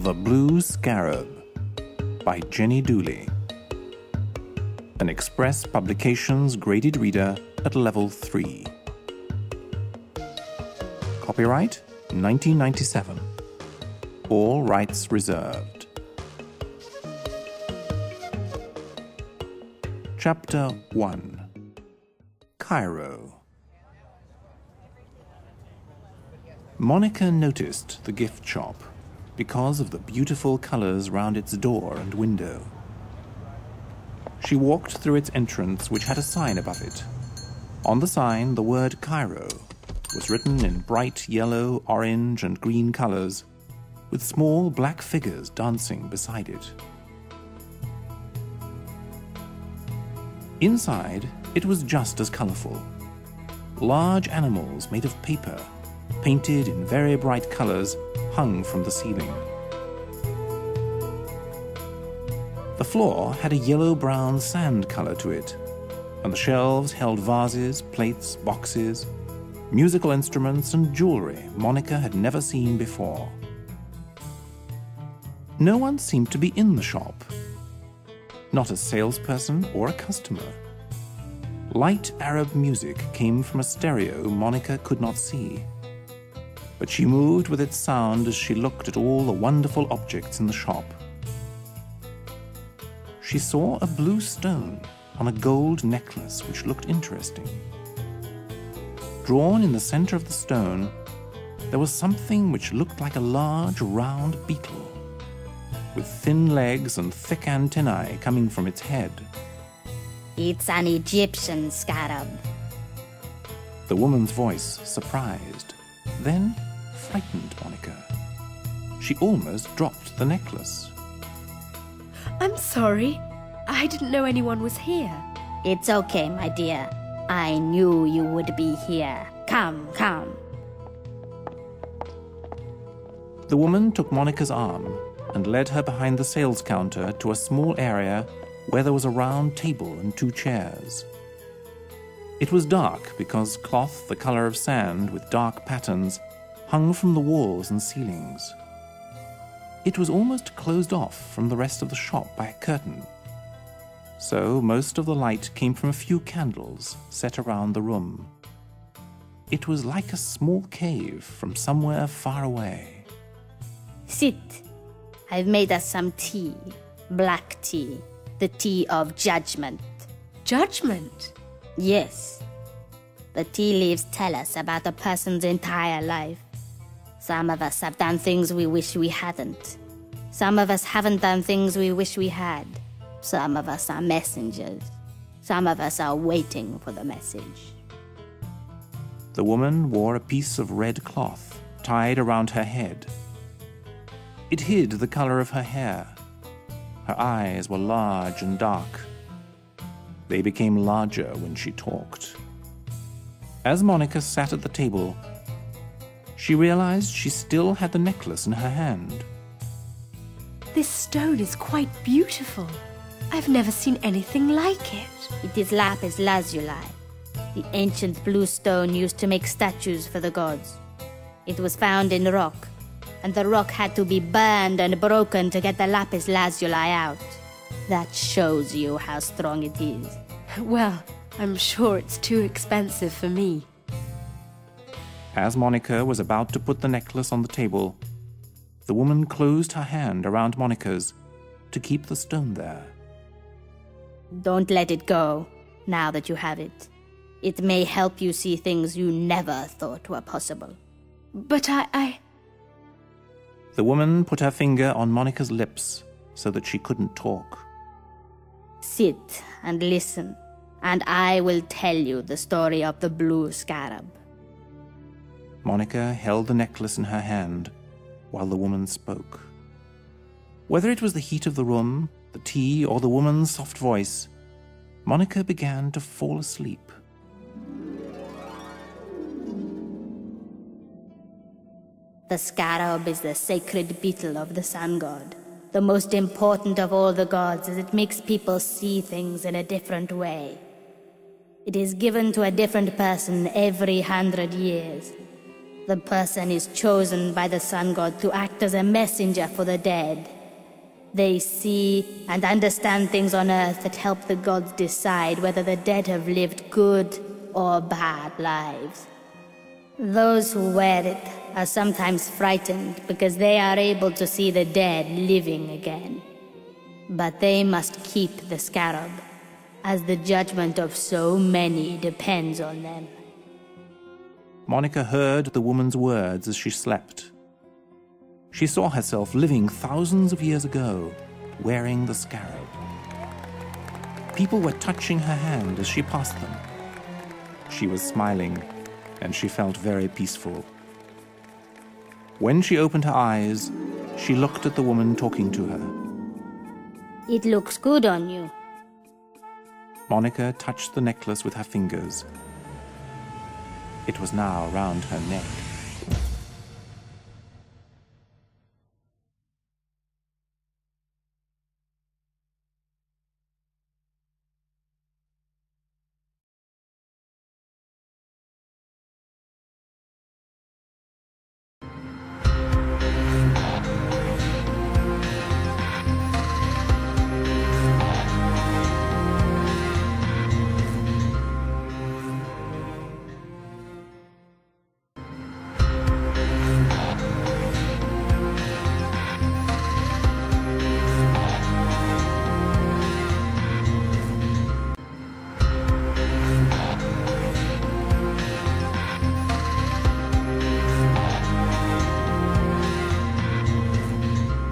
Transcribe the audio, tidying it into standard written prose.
The Blue Scarab by Jenny Dooley. An Express Publications graded reader at level 3. Copyright 1997. All rights reserved. Chapter 1. Cairo. Monica noticed the gift shop because of the beautiful colors round its door and window. She walked through its entrance, which had a sign above it. On the sign, the word Cairo was written in bright yellow, orange, and green colors, with small black figures dancing beside it. Inside, it was just as colorful. Large animals made of paper, painted in very bright colors, hung from the ceiling. The floor had a yellow-brown sand color to it, and the shelves held vases, plates, boxes, musical instruments, and jewelry Monica had never seen before. No one seemed to be in the shop. Not a salesperson or a customer. Light Arab music came from a stereo Monica could not see, but she moved with its sound as she looked at all the wonderful objects in the shop. She saw a blue stone on a gold necklace which looked interesting. Drawn in the center of the stone, there was something which looked like a large round beetle, with thin legs and thick antennae coming from its head. It's an Egyptian scarab. The woman's voice surprised, then frightened Monica. She almost dropped the necklace. I'm sorry. I didn't know anyone was here. It's okay, my dear. I knew you would be here. Come, come. The woman took Monica's arm and led her behind the sales counter to a small area where there was a round table and 2 chairs. It was dark because cloth the color of sand with dark patterns hung from the walls and ceilings. It was almost closed off from the rest of the shop by a curtain, so most of the light came from a few candles set around the room. It was like a small cave from somewhere far away. Sit. I've made us some tea. Black tea. The tea of judgment. Judgment? Yes. The tea leaves tell us about a person's entire life. Some of us have done things we wish we hadn't. Some of us haven't done things we wish we had. Some of us are messengers. Some of us are waiting for the message. The woman wore a piece of red cloth tied around her head. It hid the color of her hair. Her eyes were large and dark. They became larger when she talked. As Monica sat at the table, she realized she still had the necklace in her hand. This stone is quite beautiful. I've never seen anything like it. It is lapis lazuli, the ancient blue stone used to make statues for the gods. It was found in rock, and the rock had to be burned and broken to get the lapis lazuli out. That shows you how strong it is. Well, I'm sure it's too expensive for me. As Monica was about to put the necklace on the table, the woman closed her hand around Monica's to keep the stone there. Don't let it go, now that you have it. It may help you see things you never thought were possible. But I... The woman put her finger on Monica's lips so that she couldn't talk. Sit and listen, and I will tell you the story of the blue scarab. Monica held the necklace in her hand while the woman spoke. Whether it was the heat of the room, the tea, or the woman's soft voice, Monica began to fall asleep. The scarab is the sacred beetle of the sun god, the most important of all the gods, as it makes people see things in a different way. It is given to a different person every 100 years. The person is chosen by the sun god to act as a messenger for the dead. They see and understand things on earth that help the gods decide whether the dead have lived good or bad lives. Those who wear it are sometimes frightened because they are able to see the dead living again. But they must keep the scarab, as the judgment of so many depends on them. Monica heard the woman's words as she slept. She saw herself living thousands of years ago, wearing the scarab. People were touching her hand as she passed them. She was smiling, and she felt very peaceful. When she opened her eyes, she looked at the woman talking to her. It looks good on you. Monica touched the necklace with her fingers. It was now round her neck.